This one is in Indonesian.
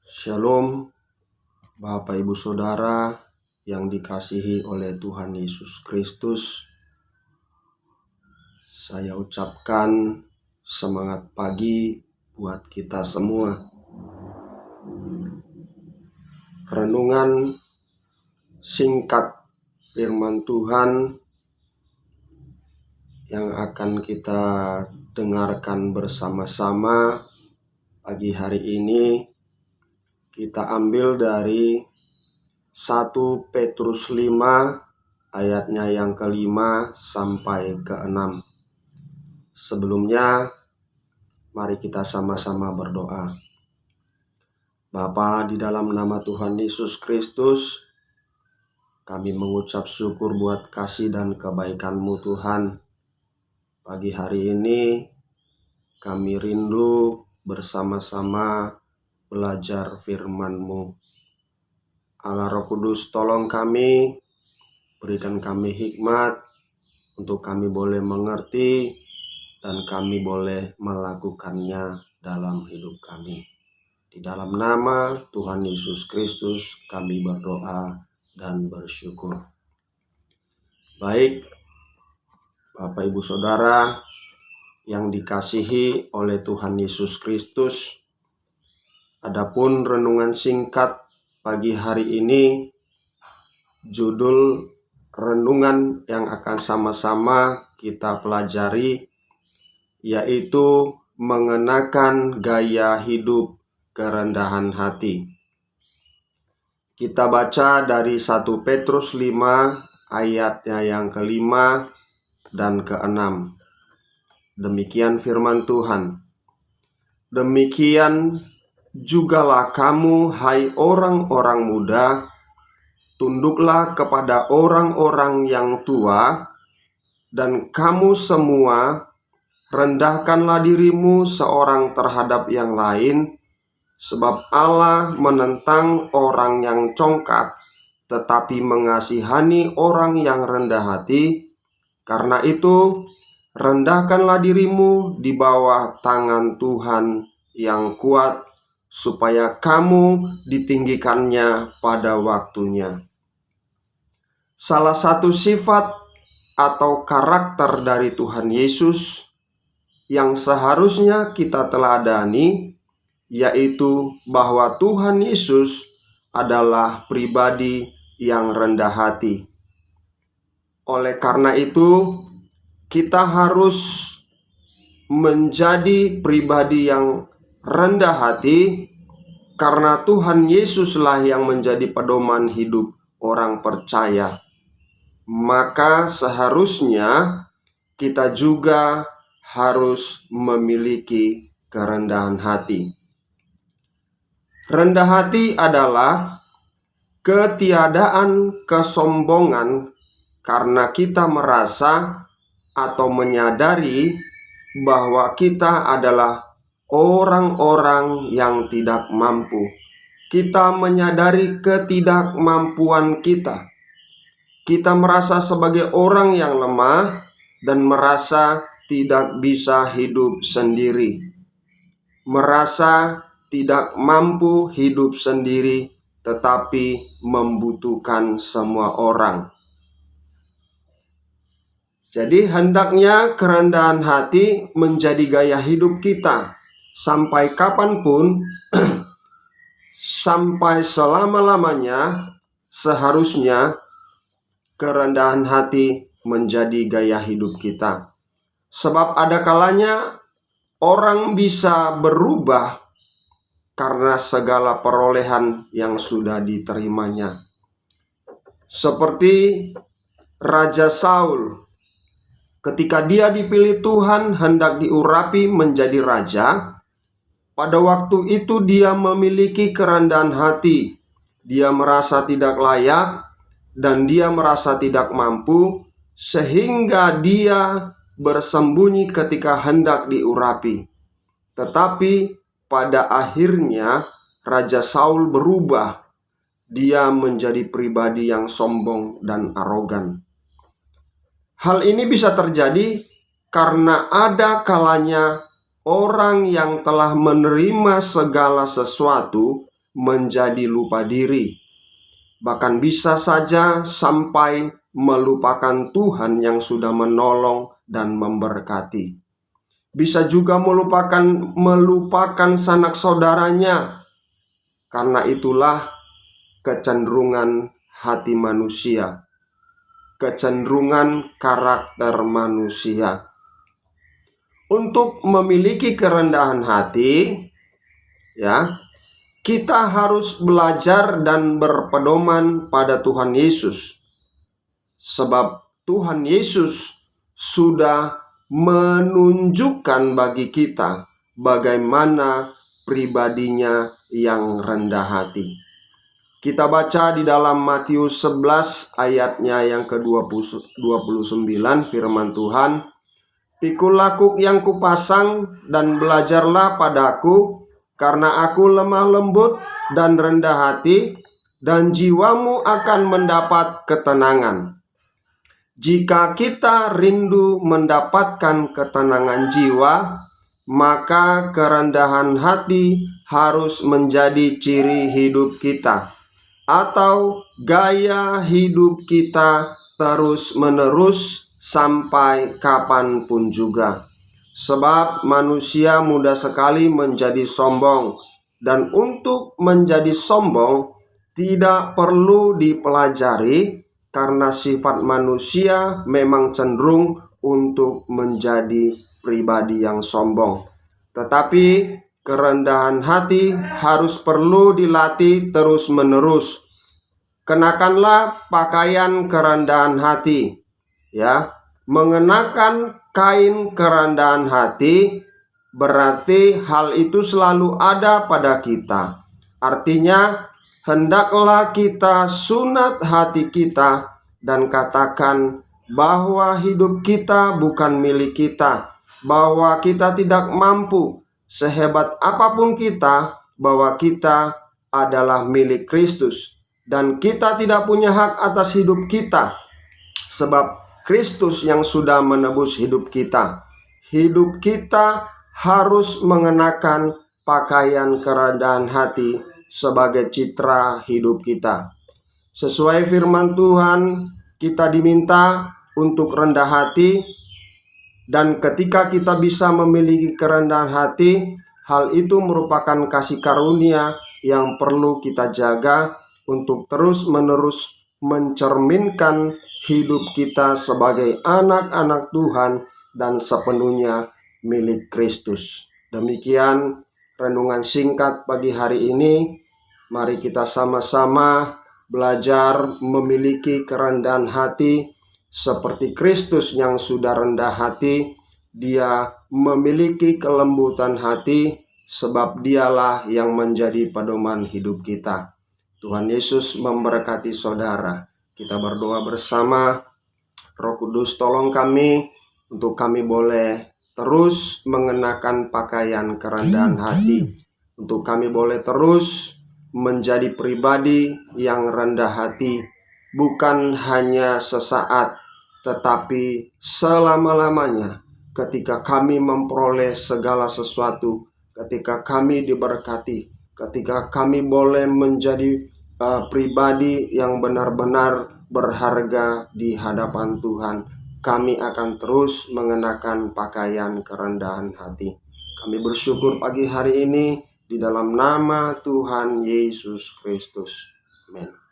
Shalom, Bapak Ibu Saudara yang dikasihi oleh Tuhan Yesus Kristus. Saya ucapkan semangat pagi buat kita semua. Renungan singkat firman Tuhan yang akan kita dengarkan bersama-sama pagi hari ini kita ambil dari 1 Petrus 5 ayatnya yang ke-5 sampai ke-6. Sebelumnya, mari kita sama-sama berdoa. Bapa, di dalam nama Tuhan Yesus Kristus, kami mengucap syukur buat kasih dan kebaikan-Mu Tuhan. Pagi hari ini, kami rindu bersama-sama belajar firman-Mu. Allah Roh Kudus, tolong kami, berikan kami hikmat untuk kami boleh mengerti dan kami boleh melakukannya dalam hidup kami. Di dalam nama Tuhan Yesus Kristus kami berdoa dan bersyukur. Baik, Bapak Ibu Saudara yang dikasihi oleh Tuhan Yesus Kristus, adapun renungan singkat pagi hari ini, judul renungan yang akan sama-sama kita pelajari yaitu mengenakan gaya hidup kerendahan hati. Kita baca dari 1 Petrus 5 ayatnya yang ke-5 dan ke-6. Demikian firman Tuhan. Demikian jugalah kamu, hai orang-orang muda, tunduklah kepada orang-orang yang tua, dan kamu semua rendahkanlah dirimu seorang terhadap yang lain, sebab Allah menentang orang yang congkak, tetapi mengasihani orang yang rendah hati. Karena itu, rendahkanlah dirimu di bawah tangan Tuhan yang kuat, supaya kamu ditinggikannya pada waktunya. Salah satu sifat atau karakter dari Tuhan Yesus yang seharusnya kita teladani, yaitu bahwa Tuhan Yesus adalah pribadi yang rendah hati. Oleh karena itu, kita harus menjadi pribadi yang rendah hati, karena Tuhan Yesuslah yang menjadi pedoman hidup orang percaya. Maka seharusnya kita juga harus memiliki kerendahan hati. Rendah hati adalah ketiadaan kesombongan karena kita merasa atau menyadari bahwa kita adalah orang-orang yang tidak mampu. Kita menyadari ketidakmampuan kita. Kita merasa sebagai orang yang lemah dan merasa tidak bisa hidup sendiri. Merasa tidak mampu hidup sendiri, tetapi membutuhkan semua orang. Jadi hendaknya kerendahan hati menjadi gaya hidup kita. Sampai kapanpun, sampai selama-lamanya, seharusnya kerendahan hati menjadi gaya hidup kita. Sebab ada kalanya orang bisa berubah karena segala perolehan yang sudah diterimanya. Seperti Raja Saul, ketika dia dipilih Tuhan hendak diurapi menjadi raja, pada waktu itu dia memiliki kerendahan hati. Dia merasa tidak layak dan dia merasa tidak mampu, sehingga dia bersembunyi ketika hendak diurapi. Tetapi pada akhirnya Raja Saul berubah. Dia menjadi pribadi yang sombong dan arogan. Hal ini bisa terjadi karena ada kalanya orang yang telah menerima segala sesuatu menjadi lupa diri, bahkan bisa saja sampai melupakan Tuhan yang sudah menolong dan memberkati. Bisa juga melupakan sanak saudaranya. Karena itulah kecenderungan hati manusia, kecenderungan karakter manusia. Untuk memiliki kerendahan hati, ya, kita harus belajar dan berpedoman pada Tuhan Yesus. Sebab Tuhan Yesus sudah menunjukkan bagi kita bagaimana pribadinya yang rendah hati. Kita baca di dalam Matius 11 ayatnya yang ke-29, firman Tuhan, "Pikul lakuk yang kupasang dan belajarlah padaku, karena aku lemah lembut dan rendah hati, dan jiwamu akan mendapat ketenangan." Jika kita rindu mendapatkan ketenangan jiwa, maka kerendahan hati harus menjadi ciri hidup kita, atau gaya hidup kita terus-menerus sampai kapanpun juga. Sebab manusia mudah sekali menjadi sombong, dan untuk menjadi sombong tidak perlu dipelajari, karena sifat manusia memang cenderung untuk menjadi pribadi yang sombong. Tetapi kerendahan hati harus perlu dilatih terus-menerus. Kenakanlah pakaian kerendahan hati, ya. Mengenakan kain kerendahan hati berarti hal itu selalu ada pada kita. Artinya, hendaklah kita sunat hati kita dan katakan bahwa hidup kita bukan milik kita, bahwa kita tidak mampu, sehebat apapun kita, bahwa kita adalah milik Kristus, dan kita tidak punya hak atas hidup kita, sebab Kristus yang sudah menebus hidup kita. Hidup kita harus mengenakan pakaian kerendahan hati sebagai citra hidup kita. Sesuai firman Tuhan, kita diminta untuk rendah hati, dan ketika kita bisa memiliki kerendahan hati, hal itu merupakan kasih karunia yang perlu kita jaga untuk terus-menerus mencerminkan hidup kita sebagai anak-anak Tuhan dan sepenuhnya milik Kristus. Demikian renungan singkat pagi hari ini. Mari kita sama-sama belajar memiliki kerendahan hati seperti Kristus yang sudah rendah hati. Dia memiliki kelembutan hati, sebab dialah yang menjadi pedoman hidup kita. Tuhan Yesus memberkati saudara. Kita berdoa bersama. Roh Kudus, tolong kami untuk kami boleh terus mengenakan pakaian kerendahan hati, untuk kami boleh terus menjadi pribadi yang rendah hati, bukan hanya sesaat, tetapi selama-lamanya. Ketika kami memperoleh segala sesuatu, ketika kami diberkati, ketika kami boleh menjadi pribadi yang benar-benar berharga di hadapan Tuhan, kami akan terus mengenakan pakaian kerendahan hati. Kami bersyukur pagi hari ini di dalam nama Tuhan Yesus Kristus. Amin.